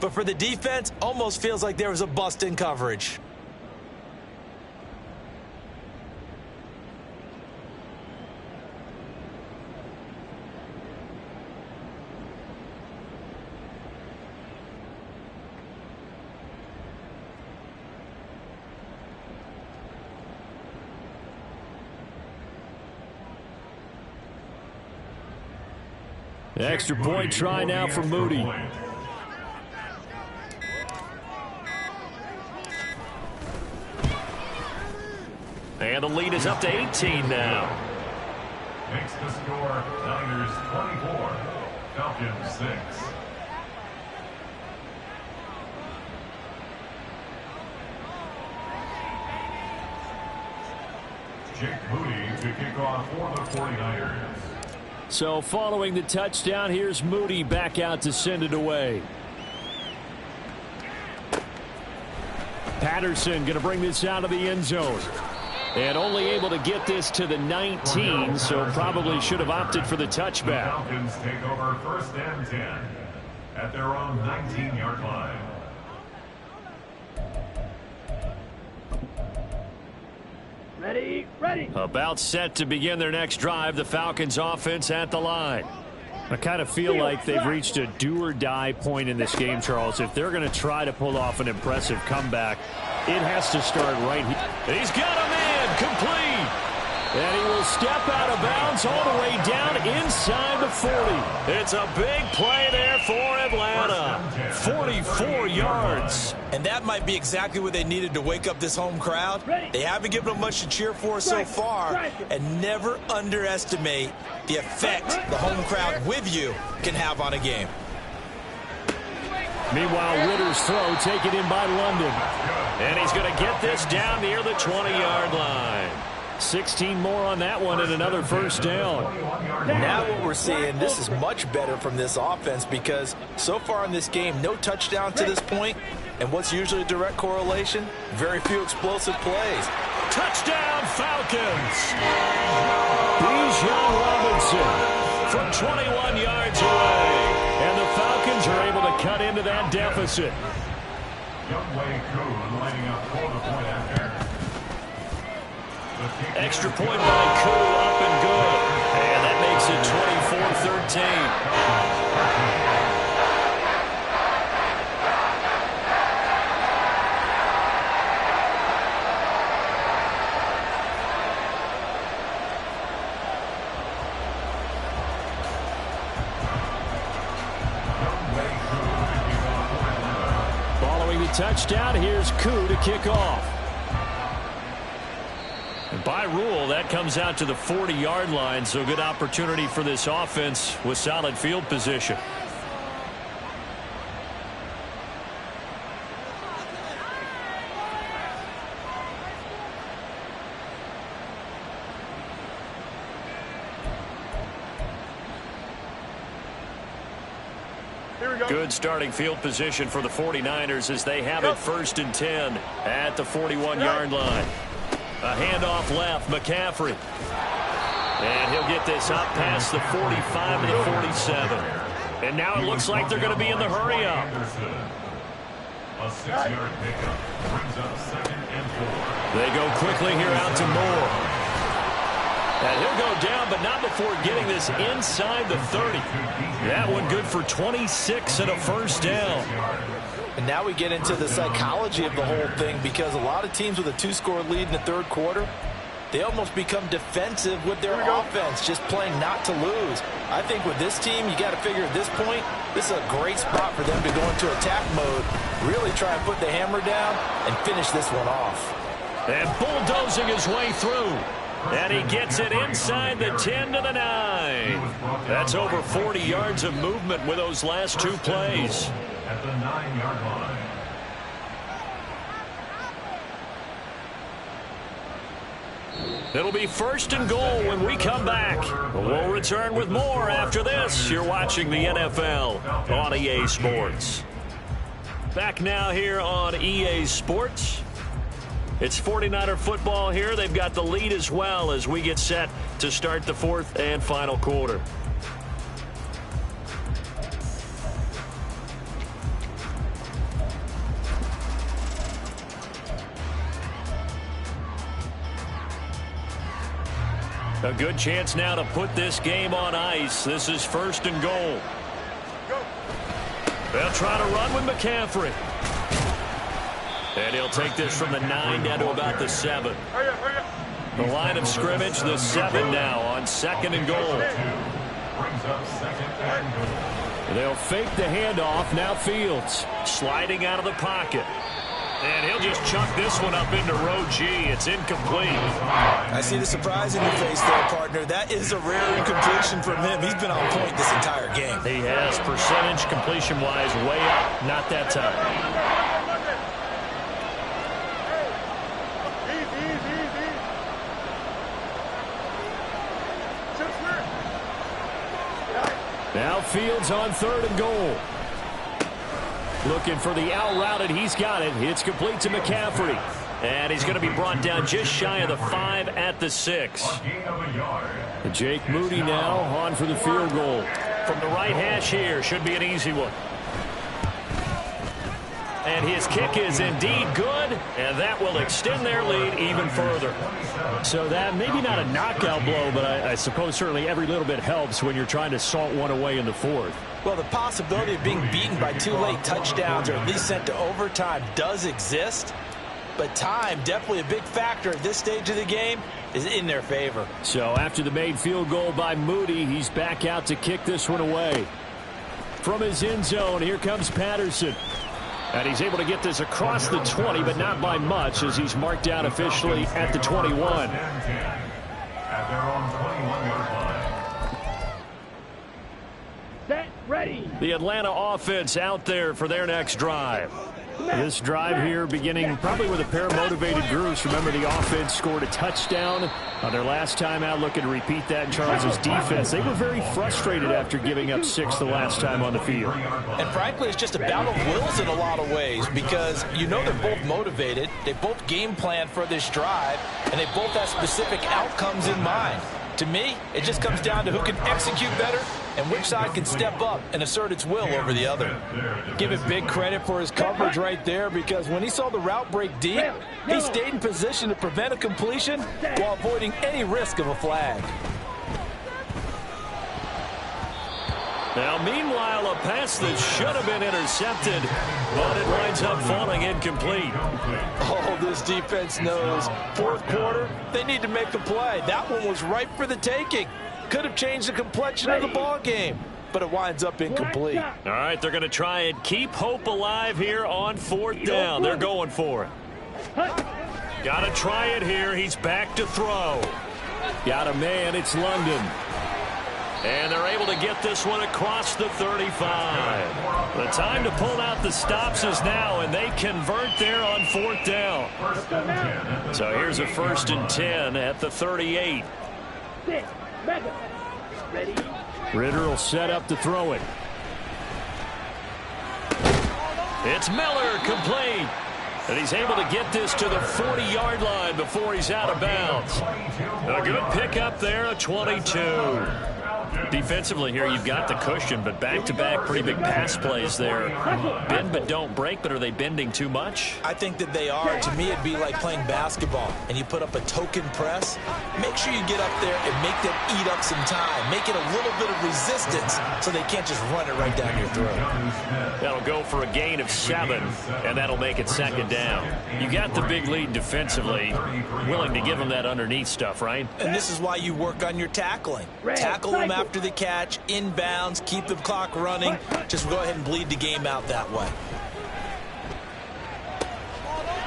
but for the defense, almost feels like there was a bust in coverage. Extra point try now for Moody. And the lead is up to 18 now. Makes the score Niners 24, Falcons 6. Jake Moody to kick off for the 49ers. So following the touchdown, here's Moody back out to send it away. Patterson going to bring this out of the end zone. And only able to get this to the 19, so probably should have opted for the touchback. The Falcons take over 1st and 10 at their own 19-yard line. Ready. About set to begin their next drive, the Falcons offense at the line. I kind of feel like they've reached a do-or-die point in this game, Charles. If they're going to try to pull off an impressive comeback, it has to start right here. He's got a man complete. And he will step out of bounds all the way down inside the 40. It's a big play there for Atlanta. 44 yards. And that might be exactly what they needed to wake up this home crowd. They haven't given them much to cheer for so far. And never underestimate the effect the home crowd with you can have on a game. Meanwhile, Ritter's throw taken in by London. And he's going to get this down near the 20-yard line. 16 more on that one and another first down. Now what we're seeing, this is much better from this offense because so far in this game, no touchdown to this point. And what's usually a direct correlation? Very few explosive plays. Touchdown Falcons! Bijan Robinson from 21 yards away. And the Falcons are able to cut into that deficit. Youngway Koo lining up for the point after. Extra point by Koo, up and good. And that makes it 24-13. Following the touchdown, here's Koo to kick off. By rule, that comes out to the 40-yard line, so good opportunity for this offense with solid field position. Good starting field position for the 49ers as they have it 1st and 10 at the 41-yard line. A handoff left, McCaffrey. And he'll get this up past the 45 to the 47. And now it looks like they're going to be in the hurry-up. A 6-yard pickup brings up 2nd and 4. They go quickly here out to Moore. And he'll go down, but not before getting this inside the 30. That one good for 26 and a first down. And now we get into the psychology of the whole thing because a lot of teams with a 2-score lead in the 3rd quarter, they almost become defensive with their offense, just playing not to lose. I think with this team, you got to figure at this point, this is a great spot for them to go into attack mode, really try and put the hammer down and finish this one off. And bulldozing his way through. And he gets it inside the 10 to the 9. That's over 40 yards of movement with those last 2 plays. At the 9-yard line. It'll be 1st and goal when we come back. We'll return with more after this. You're watching the NFL on EA Sports. Back now here on EA Sports. It's 49er football here. They've got the lead as well as we get set to start the 4th and final quarter. A good chance now to put this game on ice. This is 1st and goal. They'll try to run with McCaffrey. And he'll take this from the 9 down to about the 7. The line of scrimmage, the 7 now on 2nd and goal. They'll fake the handoff. Now Fields sliding out of the pocket. And he'll just chuck this one up into row G. It's incomplete. I see the surprise in your face there, partner. That is a rare incompletion from him. He's been on point this entire game. He has. Percentage completion-wise way up. Not that time. Now Fields on 3rd and goal. Looking for the out route, and he's got it. It's complete to McCaffrey. And he's going to be brought down just shy of the 5 at the 6. Jake Moody now on for the field goal. From the right hash here, should be an easy one. And his kick is indeed good, and that will extend their lead even further. So that maybe not a knockout blow, but I suppose certainly every little bit helps when you're trying to salt one away in the 4th. Well, the possibility of being beaten by 2 late touchdowns or at least sent to overtime does exist. But time, definitely a big factor at this stage of the game, is in their favor. So after the made field goal by Moody, he's back out to kick this one away. From his end zone, here comes Patterson. And he's able to get this across the 20, but not by much, as he's marked out officially at the 21. At their own 21-yard line. Set, ready. The Atlanta offense out there for their next drive. This drive here beginning probably with a pair of motivated groups. Remember, the offense scored a touchdown on their last time out, looking to repeat that in Charles' defense. They were very frustrated after giving up 6 the last time on the field. And frankly, it's just a battle of wills in a lot of ways, because you know they're both motivated, they both game plan for this drive, and they both have specific outcomes in mind. To me, it just comes down to who can execute better and which side can step up and assert its will over the other. Give it big credit for his coverage right there, because when he saw the route break deep, he stayed in position to prevent a completion while avoiding any risk of a flag. Now, meanwhile, a pass that should have been intercepted, but it winds up falling incomplete. Oh, this defense knows. 4th quarter, they need to make a play. That one was ripe for the taking. Could have changed the complexion of the ball game, but it winds up incomplete. All right, they're going to try and keep hope alive here on 4th down. They're going for it. Got to try it here. He's back to throw. Got a man. It's London. And they're able to get this one across the 35. The time to pull out the stops is now, and they convert there on 4th down. So here's a 1st and 10 at the 38. Ritter will set up to throw it. It's Miller, complete. And he's able to get this to the 40-yard line before he's out of bounds. A good pickup there, a 22. Defensively here, you've got the cushion, but back-to-back pretty big pass plays there. Bend but don't break, but are they bending too much? I think that they are. To me, it'd be like playing basketball, and you put up a token press. Make sure you get up there and make them eat up some time. Make it a little bit of resistance so they can't just run it right down your throat. That'll go for a gain of 7, and that'll make it 2nd down. You got the big lead defensively, willing to give them that underneath stuff, right? And this is why you work on your tackling. Tackle them after the catch, inbounds, keep the clock running. Just go ahead and bleed the game out that way.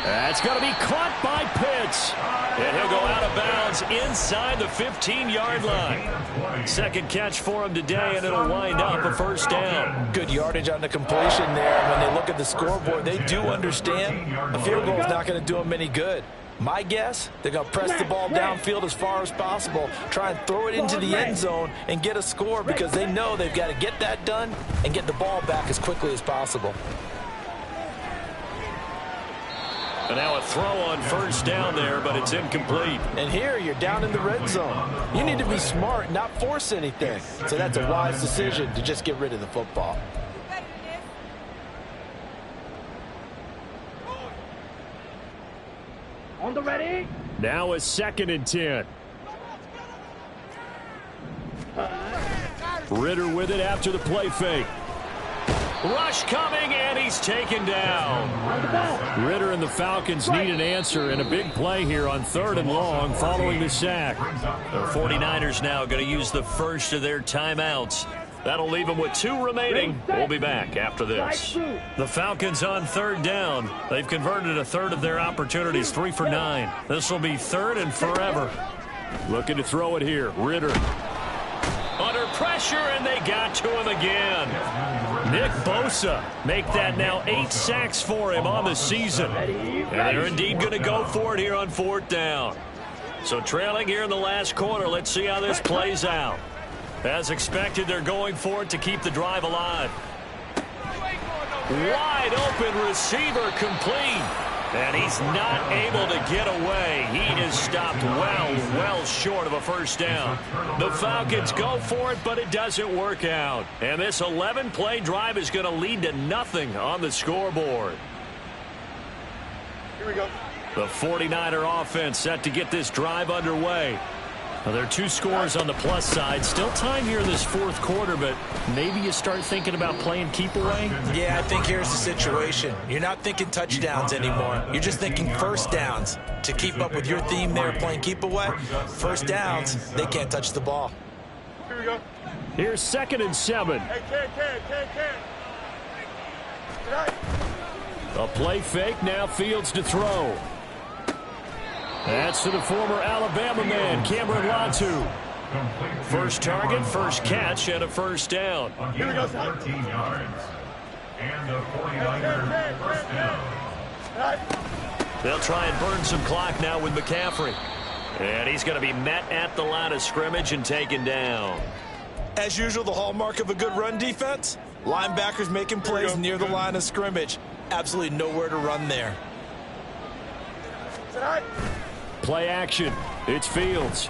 That's going to be caught by Pitts. And he'll go out of bounds inside the 15-yard line. 2nd catch for him today, and it'll wind up a 1st down. Good yardage on the completion there. When they look at the scoreboard, they do understand a field goal is not going to do them any good. My guess, they're going to press the ball downfield as far as possible, try and throw it into the end zone and get a score, because they know they've got to get that done and get the ball back as quickly as possible. And now a throw on 1st down there, but it's incomplete. And here you're down in the red zone. You need to be smart, not force anything. So that's a wise decision to just get rid of the football. On the ready. Now a 2nd and 10. Ritter with it after the play fake. Rush coming, and he's taken down. Ritter and the Falcons need an answer, and a big play here on 3rd and long following the sack. The 49ers now going to use the first of their timeouts. That'll leave them with 2 remaining. We'll be back after this. The Falcons on 3rd down. They've converted a third of their opportunities, 3 for 9. This will be 3rd and forever. Looking to throw it here. Ritter. Under pressure, and they got to him again. Nick Bosa make that now 8 sacks for him on the season. And they're indeed going to go for it here on 4th down. So trailing here in the last quarter. Let's see how this plays out. As expected, they're going for it to keep the drive alive. Wide open receiver complete. And he's not able to get away. He is stopped well short of a first down. The Falcons go for it, but it doesn't work out. And this 11-play drive is going to lead to nothing on the scoreboard. Here we go. The 49er offense set to get this drive underway. Now, there are 2 scores on the plus side. Still time here in this 4th quarter, but maybe you start thinking about playing keep away? Yeah, I think here's the situation. You're not thinking touchdowns anymore. You're just thinking first downs. To keep up with your theme there playing keep away, first downs, they can't touch the ball. Here we go. Here's 2nd and 7. Hey, can. A play fake, now Fields to throw. That's to the former Alabama man, Cameron Latu. First target, first catch, and a first down. Here we go, 13 yards. And the 49ers first down. They'll try and burn some clock now with McCaffrey. And he's going to be met at the line of scrimmage and taken down. As usual, the hallmark of a good run defense, linebackers making plays near the line of scrimmage. Absolutely nowhere to run there. Play action. It's Fields.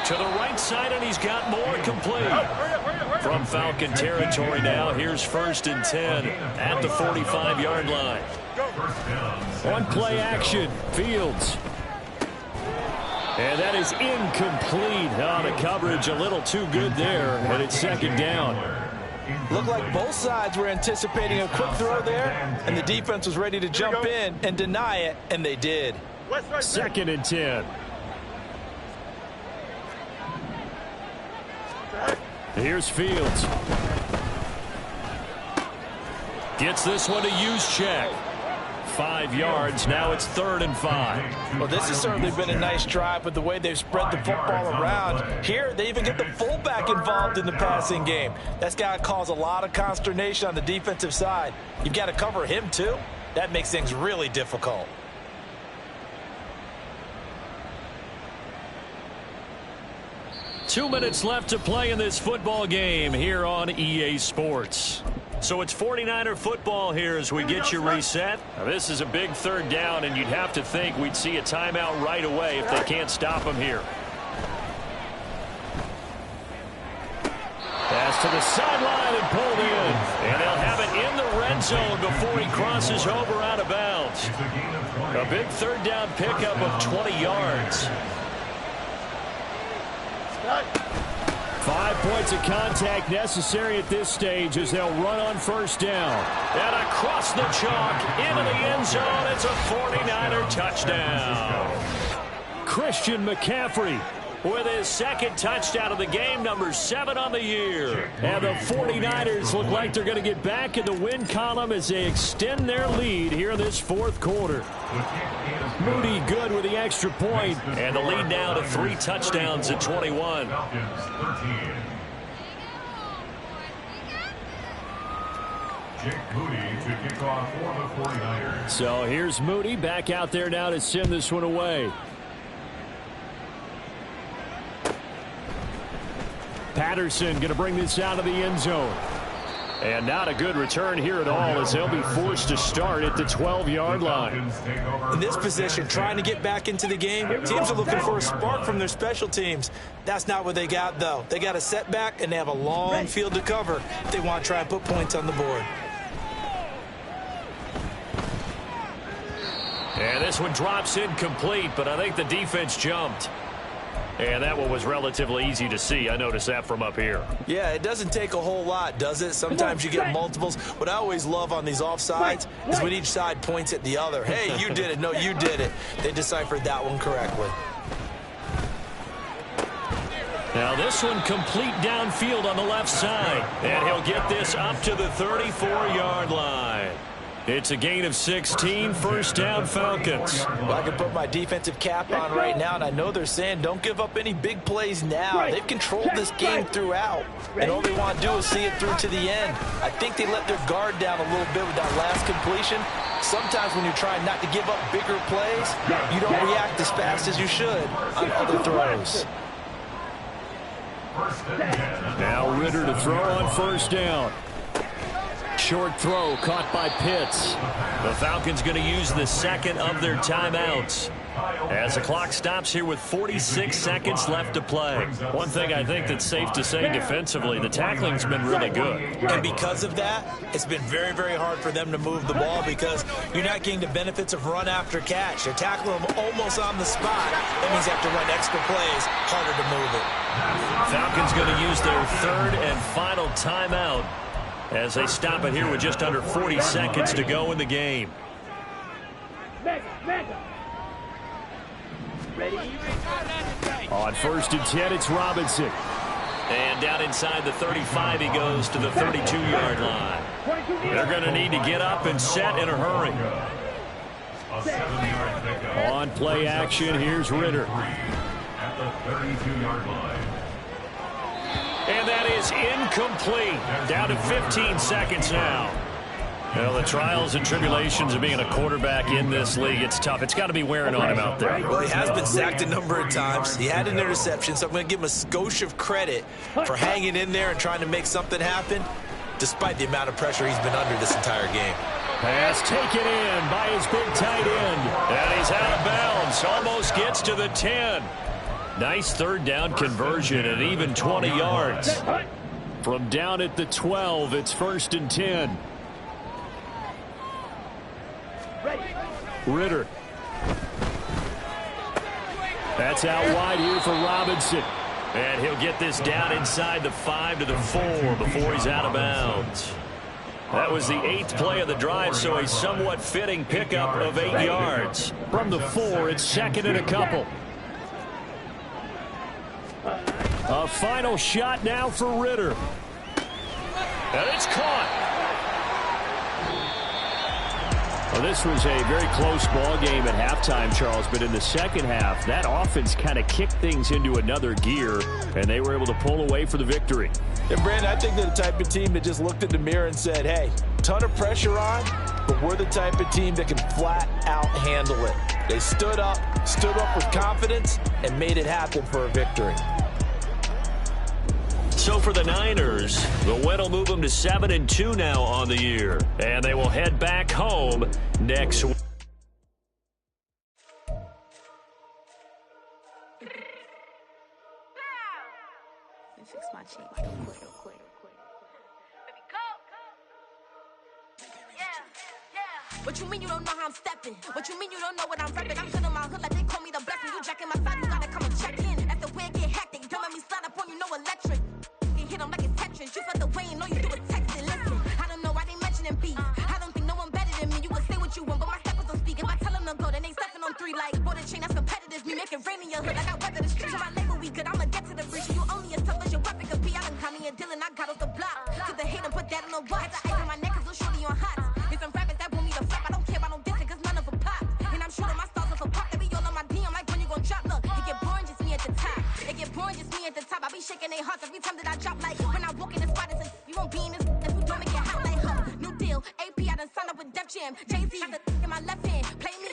To the right side, and he's got more complete. From Falcon territory now, here's 1st and 10 at the 45-yard line. On play action, Fields. And that is incomplete. The coverage a little too good there, and it's 2nd down. Looked like both sides were anticipating a quick throw there, and the defense was ready to jump in and deny it, and they did. 2nd and 10. Here's Fields. Gets this one to use check. 5 yards. Now it's 3rd and 5. Well, this has certainly been a nice drive with the way they've spread the football around. Here, they even get the fullback involved in the passing game. That's got to cause a lot of consternation on the defensive side. You've got to cover him, too. That makes things really difficult. Two minutes left to play in this football game here on EA Sports. So it's 49er football here as we get you reset. Now, this is a big 3rd down, and you'd have to think we'd see a timeout right away if they can't stop him here. Pass to the sideline and pulled in. And they'll have it in the red zone before he crosses over out of bounds. A big 3rd down pickup of 20 yards. 5 points of contact necessary at this stage as they'll run on 1st down. And across the chalk into the end zone. It's a 49er touchdown. Christian McCaffrey with his 2nd touchdown of the game, number 7 on the year. And the 49ers look like they're going to get back in the win column as they extend their lead here in this 4th quarter. Moody good with the extra point. And the lead now to 3 touchdowns at 21. Jake Moody to kick off for the 49ers. So here's Moody back out there now to send this one away. Patterson going to bring this out of the end zone. And not a good return here at all as they'll be forced to start at the 12-yard line. In this position, trying to get back into the game, teams are looking for a spark from their special teams. That's not what they got, though. They got a setback, and they have a long field to cover if they want to try and put points on the board. And this one drops incomplete, but I think the defense jumped. And that one was relatively easy to see. I noticed that from up here. Yeah, it doesn't take a whole lot, does it? Sometimes you get multiples. What I always love on these offsides is when each side points at the other. Hey, you did it. No, you did it. They deciphered that one correctly. Now this one complete downfield on the left side. And he'll get this up to the 34-yard line. It's a gain of 16, first down Falcons. Well, I can put my defensive cap on right now, and I know they're saying don't give up any big plays now. They've controlled this game throughout, and all they want to do is see it through to the end. I think they let their guard down a little bit with that last completion. Sometimes when you're trying not to give up bigger plays, you don't react as fast as you should on other throws. Now Ritter to throw on first down. Short throw caught by Pitts. The Falcons going to use the second of their timeouts as the clock stops here with 46 seconds left to play. One thing I think that's safe to say defensively, the tackling's been really good. And because of that, it's been very, very hard for them to move the ball because you're not getting the benefits of run after catch. They're tackling them almost on the spot. That means they have to run extra plays, harder to move it. Falcons going to use their third and final timeout as they stop it here with just under 40 seconds to go in the game. On first and 10, it's Robinson. And down inside the 35, he goes to the 32-yard line. They're going to need to get up and set in a hurry. On play action, here's Ritter. At the 32-yard line. And that is incomplete. Down to 15 seconds now. Well, the trials and tribulations of being a quarterback in this league, it's tough. It's got to be wearing on him out there. Well, he has been sacked a number of times. He had an interception, so I'm going to give him a skosh of credit for hanging in there and trying to make something happen, despite the amount of pressure he's been under this entire game. Pass taken in by his big tight end. And he's out of bounds. Almost gets to the 10. Nice third down conversion at even 20 yards. From down at the 12, it's first and 10. Ritter. That's out wide here for Robinson. And he'll get this down inside the 5 to the 4 before he's out of bounds. That was the 8th play of the drive, so a somewhat fitting pickup of 8 yards. From the 4, it's second and a couple. A final shot now for Ritter. And it's caught. Well, this was a very close ball game at halftime, Charles, but in the second half, that offense kind of kicked things into another gear, and they were able to pull away for the victory. And, Brandon, I think they're the type of team that just looked in the mirror and said, hey, ton of pressure on, but we're the type of team that can flat out handle it. They stood up with confidence, and made it happen for a victory. So for the Niners, the win will move them to 7-2 now on the year. And they will head back home next week. Fix my cheek real quick. What you mean you don't know how I'm stepping? What you mean you don't know what I'm repping? I'm feeling my hood like they call me the blessing. You jacking my side, you gotta come and check in. That's the way it get hectic. Don't let me slide up on you, no electric. You hit them like it's Tetris. You felt the way and all you do is text it. Listen, I don't know why they mentioning beef. I don't think no one better than me. You can say what you want, but my steppers don't speak. If I tell them to go, then they stepping on 3 like border chain. That's competitive. Me making rain in your hood. I got weather the streets. So my label we good. I'ma get to the breach. You only as tough as your weapon could be. I done Connie and Dylan. I got off the block. To the hate and put that on the watch. Had the ice on my neck cause little shorty on hot. There's some rappers that want me to flop. I don't care about no dissing cause none of them pop. And I'm shooting my stars off a pop. They be all on my DM like when you gon' drop. Look, it get boring just me at the top. It get boring just me at the top. I be shaking their hearts every time that I drop. Like when I walk in the spot, it's you won't be in this if you don't make it hot like her. New deal, AP, I done signed up with Def Jam. Jay-Z, got the in my left hand. Play me